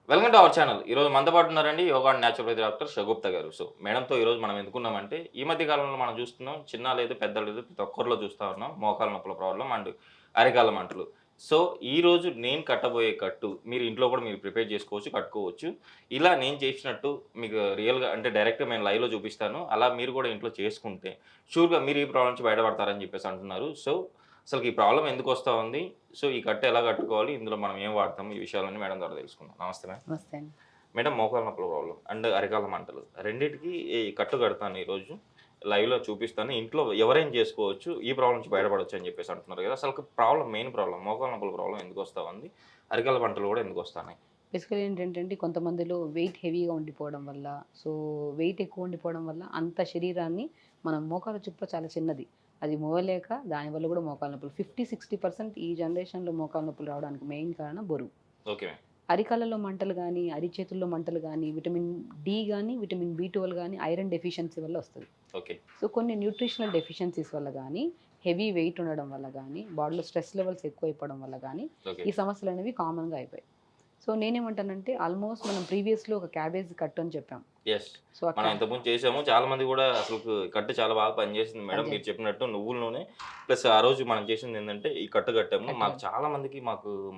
Welcome to our channel. ఈరోజు మనతో పాటు ఉన్నారండి yoga and naturopathy doctor Shagufta గారు. సో, మేడంతో ఈరోజు మనం ఎందుకున్నామంటే, ఈ మధ్య కాలంలో మనం చూస్తున్నాం చిన్న లేదు, పెద్ద లేదు ప్రతి ఒక్కరిలో చూస్తా ఉన్నాం. మోకాళ్ళ నొప్పుల ప్రాబ్లమ్ అండ్ అరికాళ్ళ మంటలు. సో, ఈరోజు నేను కట్టబోయే కట్టు మీరు ఇంట్లో కూడా మీరు ప్రిపేర్ చేసుకోవచ్చు, కట్టుకోవచ్చు. ఇలా నేను చేసినట్టు మీకు రియల్‌గా అంటే డైరెక్ట్‌గా నేను లైవ్‌లో చూపిస్తాను. అలా మీరు కూడా ఇంట్లో చేసుకుంటే షూర్‌గా మీరు ఈ ప్రాబ్లమ్ నుంచి బయటపడతారని చెప్పేసి అంటున్నారు. సో, అసలుకి ఈ ప్రాబ్లమ్ ఎందుకొస్తా ఉంది? సో, ఈ కట్టు ఎలా కట్టుకోవాలి? ఇందులో మనం ఏం వాడతాం? ఈ విషయాలన్నీ మేడం ద్వారా తెలుసుకుందాం. నమస్తే మేడం. నమస్తే అండి. మేడం మోకాళ్ళ నొప్పుల ప్రాబ్లమ్ అండ్ అరికాళ్ళ మంటలు. రెండిటికి ఈ కట్టు కడతాను ఈరోజు. లైవ్‌లో చూపిస్తాను. ఇంట్లో ఎవరైనా చేసుకోవచ్చు. ఈ ప్రాబ్లమ్ నుంచి బయటపడొచ్చు అని చెప్పేసి అంటున్నారు కదా! అసలుకి మెయిన్ ప్రాబ్లమ్ మోకాళ్ళ నొప్పుల ప్రాబ్లమ్ ఎందుకొస్తా ఉంది? అరికాళ్ళ మంటలు కూడా ఎందుకొస్తాన్నాయి? బేసికల్లీ ఏంటంటే కొంతమందిలో వెయిట్ హెవీగా ఉండిపోవడం వల్ల, సో వెయిట్ ఎక్కువ ఉండిపోవడం వల్ల అంత శరీరాన్ని మనం మోకాళ్ళ చుక్క చాలా చిన్నది. అది మోయలేక దానివల్ల కూడా మోకాళ్ళ నొప్పులు 50-60% ఈ జనరేషన్‌లో మోకాళ్ళ నొప్పులు రావడానికి మెయిన్ కారణం బరువు. ఓకే. అరికాళ్ళలో మంటలు గానీ, అరిచేతుల్లో మంటలు గానీ, విటమిన్ డి గానీ, విటమిన్ బి12 గానీ, ఐరన్ డెఫిషియన్సీ వల్ల వస్తది. ఓకే. సో కొన్ని న్యూట్రిషనల్ డెఫిషియన్సీస్ వల్ల గానీ, హెవీ వెయిట్ ఉండడం వల్ల గానీ, బాడీలో స్ట్రెస్ లెవెల్స్ ఎక్కువైపోవడం వల్ల గానీ, ఓకే. ఈ సమస్యలనేవి కామన్‌గా అయిపోయాయి. సో నేనేమంటానంటే ఆల్మోస్ట్ మనం ప్రీవియస్‌లో ఒక క్యాబేజ్ కట్ అని చెప్పాం. యెస్. సో మనం ఇంతకుముందు చేసాము. చాలా మంది కూడా అసలుకు కట్టు చాలా బాగా పనిచేసింది మేడం. మీరు పనిచేసింది. చెప్పినట్టు నువ్వుల నూనె ప్లస్ ఆ రోజు మనం చేసిందేందంటే ఈ కట్టు కట్టాము. మాకు కట్టు. చాలా మందికి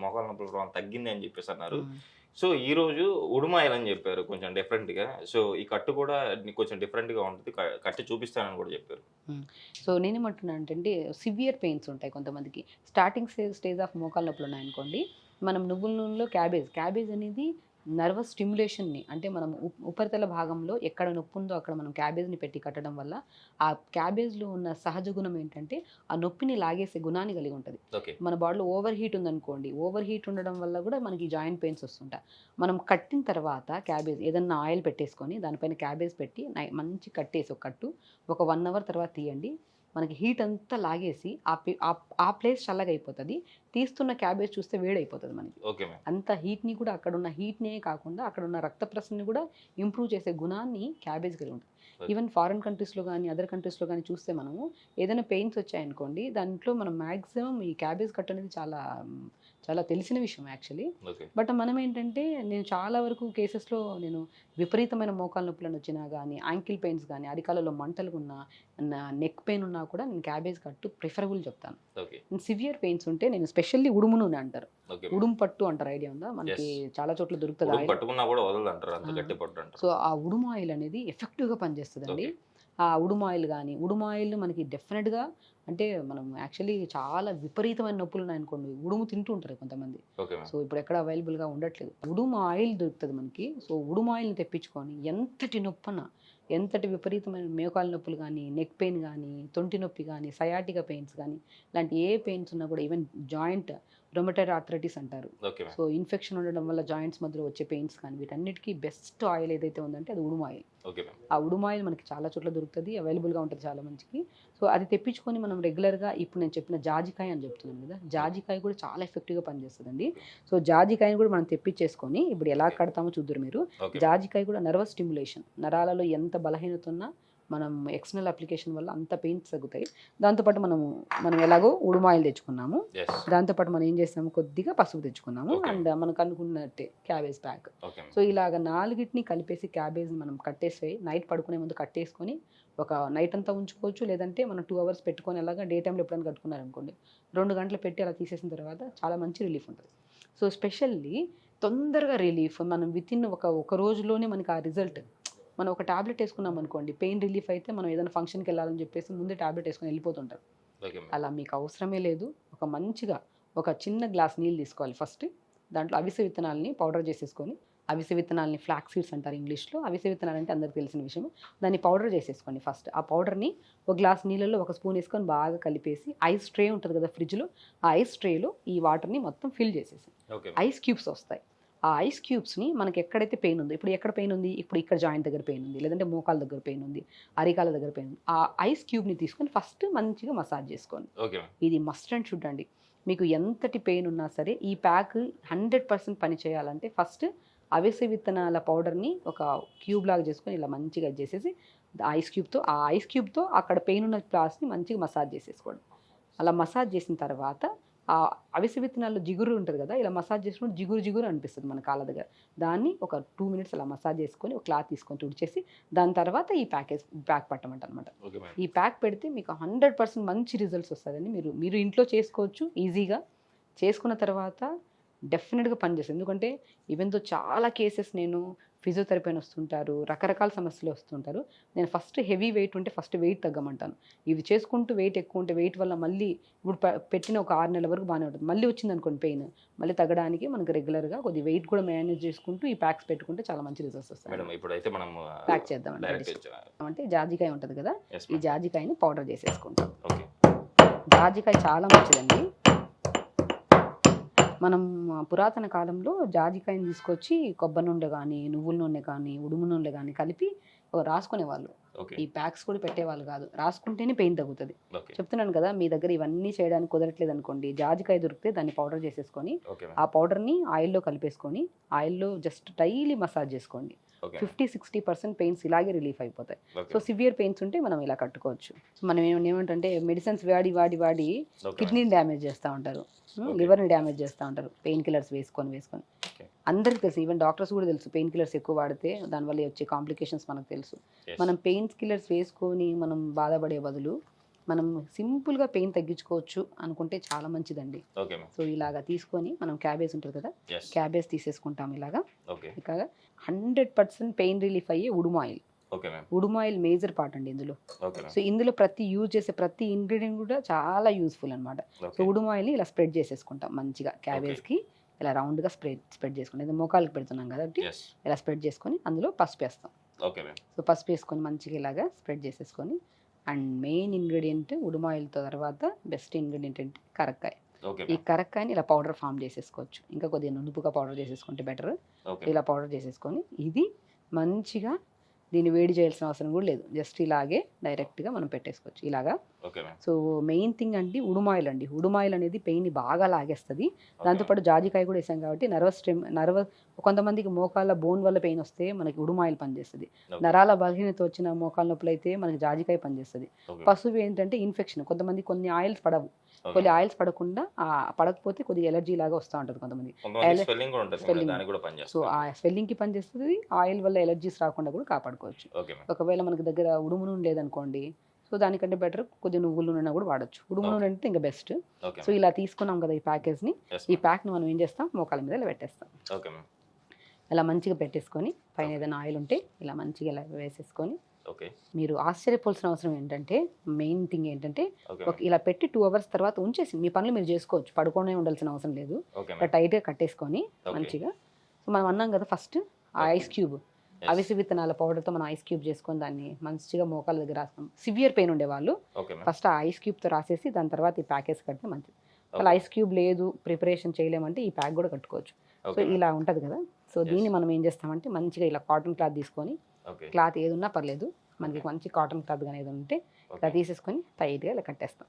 మోకాళ్ళ నొప్పుల ప్రాబ్లమ్ తగ్గింది అని చెప్పేసి అన్నారు. హ్మ్. సో, ఈరోజు ఉడుమాయలు అని చెప్పారు కొంచెం డిఫరెంట్‌గా. సో, ఈ కట్టు కూడా కొంచెం డిఫరెంట్‌గా ఉంటది. కట్టి చూపిస్తానని కూడా చెప్పారు. హ్మ్. సో నేనేమంటున్నానంటే సివియర్ పెయిన్స్ ఉంటాయి కొంతమందికి. స్టార్టింగ్ స్టేజ్ ఆఫ్ మోకాళ్ళ నొప్పులున్నాయనుకోండి, మనం నువ్వుల నూనెలో క్యాబేజ్ అనేది నర్వస్ స్టిమ్యులేషన్‌ని అంటే మనం ఉపరితల భాగంలో ఎక్కడ నొప్పుందో అక్కడ మనం క్యాబేజ్‌ని పెట్టి కట్టడం వల్ల, ఆ క్యాబేజ్‌లో ఉన్న సహజ గుణం ఏంటంటే, ఆ నొప్పిని లాగేసే గుణాన్ని కలిగి ఉంటది. ఓకే. మన బాడీలో ఓవర్ హీట్ ఉందనుకోండి, ఓవర్ హీట్ ఉండడం వల్ల కూడా మనకి జాయింట్ పెయిన్స్ వస్తుంటాయి. మనం కట్టిన తర్వాత క్యాబేజ్ ఏదన్నా ఆయిల్ పెట్టేసుకొని దానిపైన క్యాబేజ్ పెట్టి మంచి కట్టేసి ఒక కట్టు ఒక 1 అవర్ తర్వాత తీయండి. మనకి హీట్ అంతా లాగేసి ఆ ప్లేస్ చల్లగా అయిపోతది. తీస్తున్న క్యాబేజ్ చూస్తే వేడైపోతది మనకి. Okay ma'am. అంత హీట్‌ని కూడా అక్కడున్న హీట్‌నే కాకుండా అక్కడున్న రక్త ప్రసరణని కూడా ఇంప్రూవ్ చేసే గుణాన్ని క్యాబేజ్ కలిగి ఉంటది. ఓకే. ఈవెన్ ఫారిన్ కంట్రీస్‌లో గానీ, అదర్ కంట్రీస్‌లో గానీ చూస్తే మనము ఏదైనా పెయిన్స్ వచ్చాయనుకోండి, దాంట్లో మనం మాక్సిమం ఈ క్యాబేజ్ కట్ అనేది చాలా తెలిసిన విషయం యాక్చువల్లీ. ఓకే. బట్ మనమేంటంటే నేను చాలా వరకు కేసెస్‌లో నేను విపరీతమైన మోకాళ్ళ నొప్పులని వచ్చినా గానీ, యాంకిల్ పెయిన్స్ గానీ, అరికాళ్ళలో మంటలుగున్నా, నెక్ పెయిన్ ఉన్నా కూడా నేను క్యాబేజ్ కట్టు ప్రిఫరబుల్ చెప్తాను. ఓకే. సివియర్ పెయిన్స్ ఉంటే నేను స్పెషల్లీ ఉడుము నూనె అంటారు. ఓకే. ఉడుము పట్టు అంటారు, ఐడియా ఉందా? మనకి యెస్. చాలా చోట్ల దొరుకుతది ఉడుము ఆయిల్. పట్టుకున్నా కూడా వదలదంటారు. అంత ఆ! గట్టి పట్టు అంటారు. సో, ఆ ఉడుము ఆయిల్ అనేది ఎఫెక్టివ్‌గా పనిచేస్తదండి. ఓకే. ఆ ఉడుము ఆయిల్ గాని, ఉడుము ఆయిల్ మనకి డెఫినిట్‌గా అంటే మనం యాక్చువల్లీ చాలా విపరీతమైన నొప్పులున్నాయనుకోండి, ఉడుము తింటూ ఉంటారు కొంతమంది. Okay so, ma'am. ఇప్పుడెక్కడ అవైలబుల్‌గా ఉండట్లేదు. ఉడుము ఆయిల్ దొరుకుతది మనకి. సో, ఉడుము ఆయిల్‌ని తెప్పించుకొని ఎంతటి నొప్పన్నా, ఎంతటి విపరీతమైన మోకాళ్ళ నొప్పులు గానీ, నెక్ పెయిన్ గానీ, తొంటి నొప్పి గానీ, సయాటికా పెయిన్స్ గానీ, ఇలాంటి ఏ పెయిన్స్ ఉన్నా కూడా ఈవెన్ జాయింట్ రొమటైడ్ ఆర్థరైటిస్ అంటారు. Okay ma'am. సో, ఇన్ఫెక్షన్ ఉండడం వల్ల జాయింట్స్ మధ్యలో వచ్చే పెయిన్స్ కానీ వీటన్నిటికి బెస్ట్ ఆయిల్ ఏదైతే ఉందంటే అది ఉడుము ఆయిల్. Okay ma'am. ఆ ఉడుము ఆయిల్ మనకి చాలా చోట్ల దొరుకుతది. అవైలబుల్‌గా ఉంటది చాలా మందికి. సో, అది తెప్పించుకొని మనం రెగ్యులర్‌గా ఇప్పుడు నేను చెప్పిన జాజికాయ అని చెప్తున్నాను కదా! జాజికాయ కూడా చాలా ఎఫెక్టివ్‌గా పనిచేస్తదండి. సో, జాజికాయని కూడా మనం తెప్పించేసుకొని ఇప్పుడు ఎలా ఓకే. కడతామో చూద్దురు మీరు. Okay ma'am. జాజికాయ కూడా నర్వస్ స్టిమ్యులేషన్. నరాలలో ఎంత బలహీనత ఉన్నా మనం ఎక్స్టర్నల్ అప్లికేషన్ వల్ల అంత పెయిన్స్ తగ్గుతాయి. దాంతో పాటు మనం ఎలాగో ఉడుము ఆయిల్ తెచ్చుకున్నాము. యెస్. దాంతో పాటు మనం ఏం చేసాము, కొద్దిగా పసుపు తెచ్చుకున్నాము. ఓకే. అండ్ మనకు అనుకున్నట్టే cabbage pack. Okay ma'am. So, ఇలాగ నాలుగిటిని కలిపేసి క్యాబేజ్‌ని మనం కట్టేసి నైట్ పడుకునే ముందు కట్టేసుకొని ఒక నైట్ అంతా ఉంచుకోవచ్చు. లేదంటే మనం 2 అవర్స్ పెట్టుకొని అలాగా డే టైమ్‌లో ఎప్పుడైనా కట్టుకున్నారనుకోండి, 2 గంటలు పెట్టి అలా తీసేసిన తర్వాత చాలా మంచి రిలీఫ్ ఉంటది. సో, స్పెషల్లీ తొందరగా రిలీఫ్ మనం వితిన్ ఒక రోజులోనే మనకి ఆ రిజల్ట్. మనం ఒక టాబ్లెట్ ఏసుకున్నామనుకోండి, పెయిన్ రిలీఫ్ అయితే మనం ఏదైనా ఫంక్షన్‌కెళ్ళాలని చెప్పేసి ముందే టాబ్లెట్ ఏసుకొని ఎళ్ళిపోతుంటారు. Okay ma'am. అలా మీకు అవసరమే లేదు. ఒక చిన్న గ్లాస్ నీళ్ళు తీసుకోవాలి ఫస్ట్. దాంట్లో అవిసె విత్తనాలని పౌడర్ చేసేసుకొని, అవిసె విత్తనాలని ఫ్లాక్స్ సీడ్స్ అంటారు ఇంగ్లీష్‌లో. అవిసె విత్తనాలంటే అందరికి తెలిసిన విషయమే. దాన్ని పౌడర్ చేసేసుకోండి ఫస్ట్. ఆ పౌడర్‌ని ఒక గ్లాస్ నీళ్ళలో ఒక స్పూన్ ఏసుకొని బాగా కలిపేసి, ఐస్ ట్రే ఉంటది కదా ఫ్రిడ్జ్‌లో, ఆ ఐస్ ట్రేలో ఈ వాటర్‌ని మొత్తం ఫిల్ చేసేసేయండి. Okay ma'am. ఐస్ క్యూబ్స్ వస్తాయి. ఆ ఐస్ క్యూబ్స్‌ని మనకి ఎక్కడైతే పెయిన్ ఉందో, ఇప్పుడు ఎక్కడ పెయిన్ ఉంది? ఇప్పుడు ఇక్కడ జాయింట్ దగ్గర పెయిన్ ఉంది. లేదంటే మోకాళ్ళ దగ్గర పెయిన్ ఉంది. అరికాళ్ళ దగ్గర పెయిన్ ఉంది. ఆ ఐస్ క్యూబ్‌ని తీసుకొని ఫస్ట్ మంచిగా మసాజ్ చేసుకోండి. Okay ma'am. ఇది మస్ట్ అండ్ షుడ్ అండి. మీకు ఎంతటి పెయిన్ ఉన్నా సరే ఈ ప్యాక్ 100% పని చేయాలంటే ఫస్ట్ అవిసె విత్తనాల పౌడర్‌ని ఒక క్యూబ్ లాగా చేసుకొని ఇలా మంచిగా చేసేసి ఆ ఐస్ క్యూబ్‌తో అక్కడ పెయిన్ ఉన్న ప్లేస్‌ని మంచిగా మసాజ్ చేసేసుకోండి. అలా మసాజ్ చేసిన తర్వాత ఆ అవిసె విత్తనాల్లో జిగురు ఉంటుంది కదా, ఇలా మసాజ్ చేసుకుంటే జిగురు జిగురు అనిపిస్తుంది మన కాళ్ళ దగ్గర. దాన్ని ఒక 2 మినిట్స్ అలా మసాజ్ చేసుకొని ఒక క్లాత్ తీసుకొని తుడిచేసి దాని తర్వాత ఈ ప్యాక్ పట్టమంట అనమాట. Okay madam. ఈ ప్యాక్ పెడితే మీకు 100% మంచి రిజల్ట్స్ వస్తుందండి. మీరు ఇంట్లో చేసుకోవచ్చు ఈజీగా. చేసుకున్న తర్వాత డెఫినెట్గా పనిచేస్తుంది. ఎందుకంటే ఈవెన్ దో చాలా కేసెస్ నేను ఫిజియోథెరపీ అని వస్తుంటారు, రకరకాల సమస్యలు వస్తుంటారు. నేను ఫస్ట్ హెవీ వెయిట్ ఉంటే ఫస్ట్ వెయిట్ తగ్గమంటాను. ఇవి చేసుకుంటూ వెయిట్ ఎక్కువ ఉంటే వెయిట్ వల్ల మళ్ళీ ఇప్పుడు పెట్టిన ఒక 6 నెలల వరకు బాగానే ఉంటుంది. మళ్ళీ వచ్చింది అనుకోండి పెయిన్, మళ్ళీ తగ్గడానికి మనకు రెగ్యులర్గా కొద్ది వెయిట్ కూడా మేనేజ్ చేసుకుంటూ ఈ ప్యాక్స్ పెట్టుకుంటే చాలా మంచి రిజల్ట్స్ వస్తాయి. మేడం ఇప్పుడైతే మనం ప్యాక్ చేద్దామండి. అంటే జాజికాయ ఉంటుంది కదా, ఈ జాజికాయని పౌడర్ చేసేసుకుంటాం. ఓకే. జాజికాయ చాలా మంచిదండి. మనం పురాతన కాలంలో జాజికాయని తీసుకొచ్చి కొబ్బరి నూనె కానీ, నువ్వుల నూనె కానీ, ఉడుము నూనె కానీ కలిపి రాసుకునేవాళ్ళు. ఈ ప్యాక్స్ కూడా పెట్టేవాళ్ళు కాదు. రాసుకుంటేనే పెయిన్ తగ్గుతుంది. చెప్తున్నాను కదా, మీ దగ్గర ఇవన్నీ చేయడానికి కుదరట్లేదు అనుకోండి, జాజికాయ దొరికితే దాన్ని పౌడర్ చేసేసుకొని ఆ పౌడర్ని ఆయిల్లో కలిపేసుకొని ఆయిల్లో జస్ట్ డైలీ మసాజ్ చేసుకోండి. 50-60% పెయిన్స్ ఇలాగే రిలీఫ్ అయిపోతాయి. సో సివియర్ పెయిన్స్ ఉంటే మనం ఇలా కట్టుకోవచ్చు. మనం ఏమంటే మెడిసిన్స్ వాడి కిడ్నీని డ్యామేజ్ చేస్తూ ఉంటారు, లివర్ని డ్యామేజ్ చేస్తూ ఉంటారు పెయిన్ కిల్లర్స్ వేసుకొని. అందరికీ తెలుసు, ఈవెన్ డాక్టర్స్ కూడా తెలుసు పెయిన్ కిల్లర్స్ ఎక్కువ వాడితే దానివల్ల వచ్చే కాంప్లికేషన్స్ మనకు తెలుసు. మనం పెయిన్ కిల్లర్స్ వేసుకొని మనం బాధపడే బదులు మనం సింపుల్గా పెయిన్ తగ్గించుకోవచ్చు అనుకుంటే చాలా మంచిదండి. సో ఇలాగా తీసుకొని మనం క్యాబేజ్ ఉంటుంది కదా, క్యాబేజ్ తీసేసుకుంటాం ఇలాగా. ఇక 100% పెయిన్ రిలీఫ్ అయ్యే ఉడుమాయిల్. ఉడుమాయిల్ మేజర్ పార్ట్ అండి ఇందులో. సో ఇందులో యూజ్ చేసే ప్రతి ఇంగ్రీడియంట్ కూడా చాలా యూస్ఫుల్ అనమాట. సో ఉడుమాయిల్ని ఇలా స్ప్రెడ్ చేసేసుకుంటాం మంచిగా క్యాబేజ్కి, ఇలా రౌండ్గా స్ప్రెడ్ చేసుకుంటాం. ఇది మోకాళ్ళకి పెడుతున్నాం కాబట్టి ఇలా స్ప్రెడ్ చేసుకొని అందులో పసుపు వేస్తాం. సో పసుపు వేసుకొని మంచిగా ఇలాగా స్ప్రెడ్ చేసేసుకొని, అండ్ మెయిన్ ఇంగ్రీడియంట్ ఉడుమాయిల్తో తర్వాత బెస్ట్ ఇంగ్రీడియంట్ అంటే కరక్కాయ. ఈ కరక్కాయని ఇలా పౌడర్ ఫామ్ చేసేసుకోవచ్చు. ఇంకా కొద్దిగా నునుపుగా పౌడర్ చేసేసుకుంటే బెటర్. ఇలా పౌడర్ చేసేసుకొని ఇది మంచిగా దీన్ని వేడి చేయాల్సిన అవసరం కూడా లేదు, జస్ట్ ఇలాగే డైరెక్ట్గా మనం పెట్టేసుకోవచ్చు ఇలాగా. సో మెయిన్ థింగ్ అండి ఉడుమాయిల్ అండి. ఉడుమాయిల్ అనేది పెయిన్ని బాగా లాగేస్తుంది. దాంతోపాటు జాజికాయ కూడా వేసాం కాబట్టి కొంతమందికి మోకాళ్ళ బోన్ వల్ల పెయిన్ వస్తే మనకి ఉడుమాయిల్ పనిచేస్తుంది. నరాల బలహీనత వచ్చిన మోకాళ్ళ నొప్పులు అయితే మనకి జాజికాయ పనిచేస్తుంది. పసుపు ఏంటంటే ఇన్ఫెక్షన్, కొన్ని ఆయిల్స్ పడవు, కొన్ని ఆయిల్స్ పడకపోతే కొద్దిగా ఎలర్జీ లాగా వస్తూ ఉంటుంది కొంతమంది. సో ఆ స్వెల్లింగ్కి పనిచేస్తుంది, ఆయిల్ వల్ల ఎలర్జీస్ రాకుండా కూడా కాపాడుకోవచ్చు. ఒకవేళ మనకి దగ్గర ఉడుము నూనె లేదనుకోండి, సో దానికంటే బెటర్ కొద్దిగా నువ్వుల నూనె కూడా వాడచ్చు. ఉడుము నూనె అంటే ఇంకా బెస్ట్. సో ఇలా తీసుకున్నాం కదా ఈ ప్యాకేజ్ని, ఈ ప్యాక్ని మనం ఏం చేస్తాం, మోకాల మీద ఇలా పెట్టేస్తాం. ఇలా మంచిగా పెట్టేసుకొని పైన ఏదైనా ఆయిల్ ఉంటే ఇలా మంచిగా ఇలా వేసేసుకొని, మీరు ఆశ్చర్యపోవాల్సిన అవసరం ఏంటంటే మెయిన్ థింగ్ ఏంటంటే ఇలా పెట్టి 2 hours తర్వాత ఉంచేసి మీ పనులు మీరు చేసుకోవచ్చు, పడుకోనే ఉండాల్సిన అవసరం లేదు. టైట్గా కట్టేసుకొని మంచిగా. సో మనం అన్నాం కదా ఫస్ట్ ఐస్ క్యూబ్, అవిసె విత్తనాల పౌడర్తో మనం ఐస్ క్యూబ్ చేసుకొని దాన్ని మంచిగా మోకాల దగ్గర రాస్తాం. సివియర్ పెయిన్ ఉండేవాళ్ళు ఫస్ట్ ఆ ఐస్ క్యూబ్తో రాసేసి దాని తర్వాత ఈ ప్యాకేజ్ కడితే మంచిది. అలా ఐస్ క్యూబ్ లేదు, ప్రిపరేషన్ చేయలేమంటే ఈ ప్యాక్ కూడా కట్టుకోవచ్చు. సో ఇలా ఉంటుంది కదా. సో దీన్ని మనం ఏం చేస్తామంటే మంచిగా ఇలా కాటన్ క్లాత్ తీసుకొని, క్లాత్ ఏది ఉన్నా పర్లేదు, మనకి మంచి కాటన్ క్లాత్ కానీ ఏది ఉంటే ఇలా తీసేసుకొని టైట్గా ఇలా కట్టేస్తాం.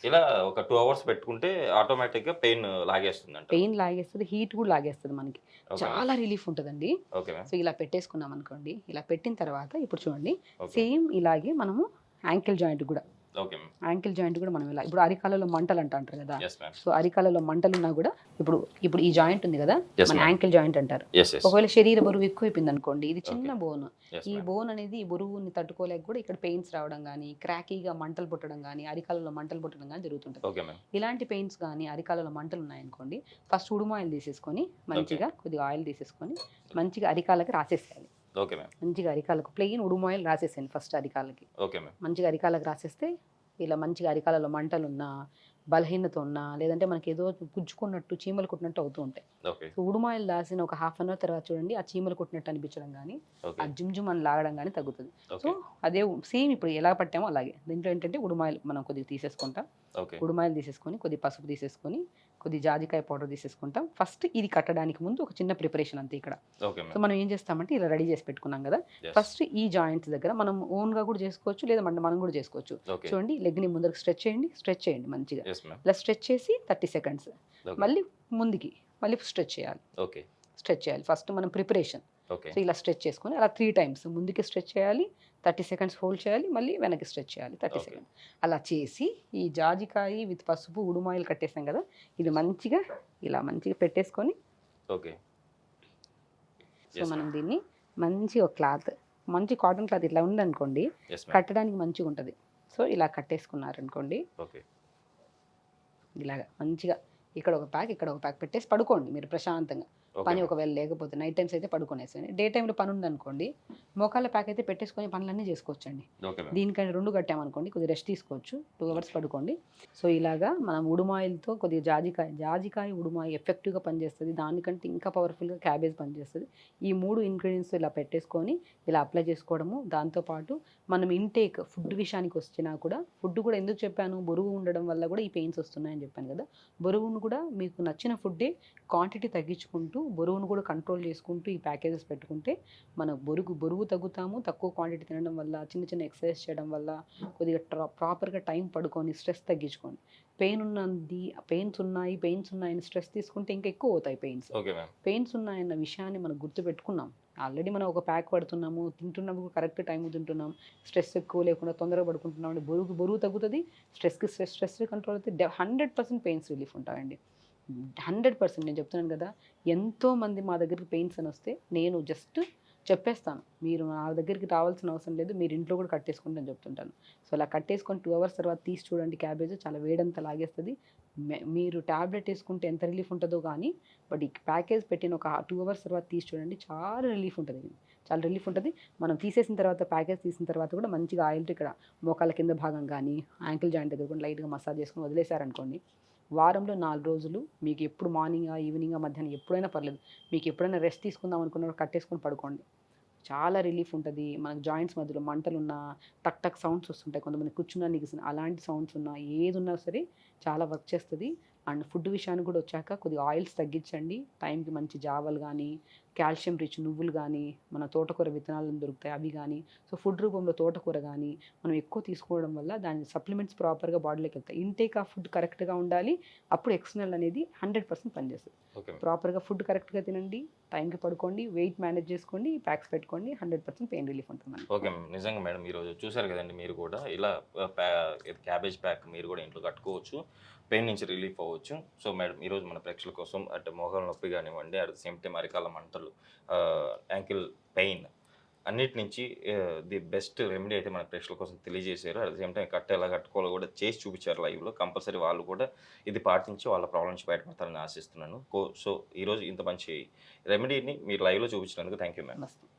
ఇలా ఒక 2 hours పెట్టుకుంటే ఆటోమేటిక్గా పెయిన్ లాగేస్తుంది, హీట్ కూడా లాగేస్తుంది, మనకి చాలా రిలీఫ్ ఉంటుందండి. సో ఇలా పెట్టేసుకున్నాం అనుకోండి, ఇలా పెట్టిన తర్వాత ఇప్పుడు చూడండి సేమ్ ఇలాగే మనము యాంకిల్ జాయింట్ కూడా మనం ఇలా, ఇప్పుడు అరికాలలో మంటలు అంటారు కదా, సో అరికాలలో మంటలు ఉన్నా కూడా ఇప్పుడు ఈ జాయింట్ ఉంది కదా, మన యాంకిల్ జాయింట్ అంటారు. ఒకవేళ శరీర బరువు ఎక్కువైపోయింది అనుకోండి, ఇది చిన్న బోన్, ఈ బోన్ అనేది ఈ బరువుని తట్టుకోలేక కూడా ఇక్కడ పెయిన్స్ రావడం కానీ, క్రాకీగా మంటలు పుట్టడం కానీ, అరికాలలో మంటలు పుట్టడం కానీ జరుగుతుంటుంది. ఇలాంటి పెయిన్స్ కానీ అరికాలలో మంటలు ఉన్నాయనుకోండి, ఫస్ట్ ఉడుమాయిల్ తీసేసుకొని మంచిగా కొద్దిగా ఆయిల్ తీసేసుకొని మంచిగా అరికాలకి రాసేసేయాలి. మంచిగా అరికాలకు ప్లెయిన్ ఉడుమాయిల్ రాసేసాను ఫస్ట్ అరికాలకి. మంచిగా అరికాలకు రాసేస్తే ఇలా మంచిగా అరికాలలో మంటలు ఉన్నా, బలహీనత ఉన్నా, లేదంటే మనకి ఏదో గుజ్జుకున్నట్టు చీమలు కుట్టినట్టు అవుతూ ఉంటాయి. సో ఉడుమాయిల్ రాసిన ఒక 1/2 hour తర్వాత చూడండి ఆ చీమలు కుట్టినట్టు అనిపించడం కానీ, ఆ జుమ్ అని లాగడం కానీ తగ్గుతుంది. సో అదే సేమ్ ఇప్పుడు ఎలా పట్టామో అలాగే దీంట్లో ఏంటంటే ఉడుమాయిల్ మనం కొద్దిగా తీసేసుకుంటాం. ఉడుమాయిల్ తీసేసుకొని కొద్ది పసుపు తీసేసుకొని కొద్ది జాజికాయ పౌడర్ తీసేసుకుంటాం. ఫస్ట్ ఇది కట్టడానికి ముందు ఒక చిన్న ప్రిపరేషన్ అంతే ఇక్కడ. సో మనం ఏం చేస్తామంటే ఇలా రెడీ చేసి పెట్టుకున్నాం కదా, ఫస్ట్ ఈ జాయింట్స్ దగ్గర మనం ఓన్గా కూడా చేసుకోవచ్చు, లేదా మనం కూడా చేసుకోవచ్చు. చూడండి లెగ్ని ముందరకు స్ట్రెచ్ చేయండి మంచిగా. ఇలా స్ట్రెచ్ చేసి 30 seconds మళ్ళీ ముందుకి మళ్ళీ స్ట్రెచ్ చేయాలి. ఫస్ట్ మనం ప్రిపరేషన్. సో ఇలా స్ట్రెచ్ చేసుకొని అలా 3 times ముందుకి స్ట్రెచ్ చేయాలి, 30 సెకండ్స్ హోల్డ్ చేయాలి, మళ్ళీ వెనక్కి స్ట్రెచ్ చేయాలి 30 Okay. సెకండ్స్. అలా చేసి ఈ జాజికాయ విత్ పసుపు ఉడుమాయిలు కట్టేసాం కదా, ఇది మంచిగా ఇలా మంచిగా పెట్టేసుకొని ఓకే. సో Yes, మనం దీన్ని మంచి ఒక క్లాత్, మంచి కాటన్ క్లాత్ ఇట్లా ఉందనుకోండి, ఎస్ మ్యామ్. కట్టడానికి మంచిగా ఉంటుంది. సో ఇలా కట్టేసుకున్నారనుకోండి, ఓకే. ఇలాగా మంచిగా ఇక్కడ ఒక ప్యాక్ ఇక్కడ ఒక ప్యాక్ పెట్టేసి పడుకోండి మీరు ప్రశాంతంగా. ఓకే పని మ్యామ్. ఒకవేళ లేకపోతే నైట్ టైమ్స్ అయితే పడుకునేసేయండి. డే టైంలో పని ఉందనుకోండి, మోకాళ్ళ ప్యాక్ అయితే పెట్టేసుకొని పనులన్నీ చేసుకోవచ్చండి. Okay ma'am. దీనికంటే 2 కట్టామనుకోండి, కొద్దిగా రెస్ట్ తీసుకోవచ్చు, 2 అవర్స్ పడుకోండి. సో ఇలాగా మనం ఉడుమాయిల్తో కొద్దిగా జాజికాయ ఉడుమాయి ఎఫెక్టివ్గా పనిచేస్తుంది, దానికంటే ఇంకా పవర్ఫుల్గా క్యాబేజ్ పనిచేస్తుంది. ఈ 3 ఇంగ్రీడియంట్స్ ఇలా పెట్టేసుకొని ఇలా అప్లై చేసుకోవడము. దాంతోపాటు మనం ఇంటేక్ ఫుడ్ విషయానికి వచ్చినా కూడా, ఫుడ్ కూడా ఎందుకు చెప్పాను, బరువు ఉండడం వల్ల కూడా ఈ పెయిన్స్ వస్తున్నాయని చెప్పాను కదా, బరువును కూడా మీకు నచ్చిన ఫుడ్డే క్వాంటిటీ తగ్గించుకుంటూ బరువును కూడా కంట్రోల్ చేసుకుంటూ ఈ ప్యాకేజెస్ పెట్టుకుంటే మన బరువు తగ్గుతాము. తక్కువ క్వాంటిటీ తినడం వల్ల, చిన్న చిన్న ఎక్సర్సైజ్ చేయడం వల్ల, కొద్దిగా ప్రాపర్గా టైం పడుకొని స్ట్రెస్ తగ్గించుకోండి. పెయిన్స్ ఉన్నాయని స్ట్రెస్ తీసుకుంటే ఇంకా ఎక్కువ అవుతాయి పెయిన్స్. Okay ma'am. పెయిన్స్ ఉన్నాయన్న విషయాన్ని మనం గుర్తుపెట్టుకున్నాం. ఆల్రెడీ మనం ఒక ప్యాక్ పడుతున్నాము, తింటున్నప్పుడు కరెక్ట్ టైం తింటున్నాం, స్ట్రెస్ ఎక్కువ లేకుండా తొందరగా పడుకుంటున్నాం అంటే బరువు తగ్గుతుంది, స్ట్రెస్ కంట్రోల్ అవుతుంది, 100% పెయిన్స్ రిలీఫ్ ఉంటాయండి. 100% నేను చెప్తున్నాను కదా, ఎంతోమంది మా దగ్గరికి పెయిన్స్ అని వస్తే నేను జస్ట్ చెప్పేస్తాను, మీరు నా దగ్గరికి రావాల్సిన అవసరం లేదు, మీరు ఇంట్లో కూడా కట్టేసుకుంటే అని చెప్తుంటాను. సో అలా కట్టేసుకొని 2 అవర్స్ తర్వాత తీసి చూడండి, క్యాబేజ్ చాలా వేడంతా లాగేస్తుంది. మీరు ట్యాబ్లెట్ వేసుకుంటే ఎంత రిలీఫ్ ఉంటుందో కానీ, బట్ ఈ ప్యాకేజ్ పెట్టిన ఒక 2 అవర్స్ తర్వాత తీసి చూడండి, చాలా రిలీఫ్ ఉంటుంది. చాలా రిలీఫ్ ఉంటుంది. మనం తీసేసిన తర్వాత, ప్యాకేజ్ తీసిన తర్వాత కూడా మంచిగా ఆయిల్తో ఇక్కడ మోకాళ్ళ కింద భాగం కానీ యాంకిల్ జాయింట్ దగ్గర కూడా లైట్గా మసాజ్ చేసుకొని వదిలేశారనుకోండి, వారంలో 4 రోజులు మీకు ఎప్పుడు మార్నింగా ఈవినింగా మధ్యాహ్నం ఎప్పుడైనా పర్లేదు, మీకు ఎప్పుడైనా రెస్ట్ తీసుకుందాం అనుకున్నప్పుడు కట్టేసుకొని పడుకోండి, చాలా రిలీఫ్ ఉంటుంది. మనకు జాయింట్స్ మధ్యలో మంటలున్నా, టక్ టక్ సౌండ్స్ వస్తుంటాయి, కొంతమంది కూర్చున్నా నిగిసిన అలాంటి సౌండ్స్ ఉన్నా, ఏది ఉన్నా సరే చాలా వర్క్ చేస్తుంది. అండ్ ఫుడ్ విషయానికి కూడా వచ్చాక కొద్దిగా ఆయిల్స్ తగ్గించండి. టైంకి మంచి జావలు కానీ, కాల్షియం రిచ్ నువ్వులు కానీ, మన తోటకూర విత్తనాలు దొరుకుతాయి అవి కానీ, సో ఫుడ్ రూపంలో తోటకూర కానీ మనం ఎక్కువ తీసుకోవడం వల్ల దాని సప్లిమెంట్స్ ప్రాపర్గా బాడీలోకి వెళ్తాయి. ఇంటేక్ ఆఫ్ ఫుడ్ కరెక్ట్గా ఉండాలి, అప్పుడు ఎక్స్టర్నల్ అనేది 100% పనిచేస్తుంది. Okay ma'am. ప్రాపర్గా ఫుడ్ కరెక్ట్గా తినండి, టైంకి పడుకోండి, వెయిట్ మేనేజ్ చేసుకోండి, ప్యాక్స్ పెట్టుకోండి, 100% పెయిన్ రిలీఫ్ ఉంటుంది. Okay ma'am. నిజంగా మేడం ఈరోజు చూసారు కదండి, మీరు కూడా ఇలా క్యాబేజ్ ప్యాక్ మీరు కూడా ఇంట్లో కట్టుకోవచ్చు, పెయిన్ నుంచి రిలీఫ్ అవ్వచ్చు. సో మేడం ఈరోజు మన ప్రేక్షకుల కోసం అంటే మోకాళ్ళ నొప్పి కానివ్వండి, అట్ ద సేమ్ టైం అరికాల మంటలు, యాంకిల్ పెయిన్, అన్నిటి నుంచి ది బెస్ట్ రెమెడీ అయితే మన ప్రేక్షకుల కోసం తెలియజేశారు. అట్ ద సేమ్ టైం ఎలా కట్టుకోవాలో కూడా చేసి చూపించారు లైవ్లో. కంపల్సరీ వాళ్ళు కూడా ఇది పాటించి వాళ్ళ ప్రాబ్లమ్ నుంచి బయటపడతారని ఆశిస్తున్నాను. సో ఈరోజు ఇంత మంచి రెమెడీని మీరు లైవ్లో చూపించినందుకు థ్యాంక్ యూ మ్యామ్. నమస్తే.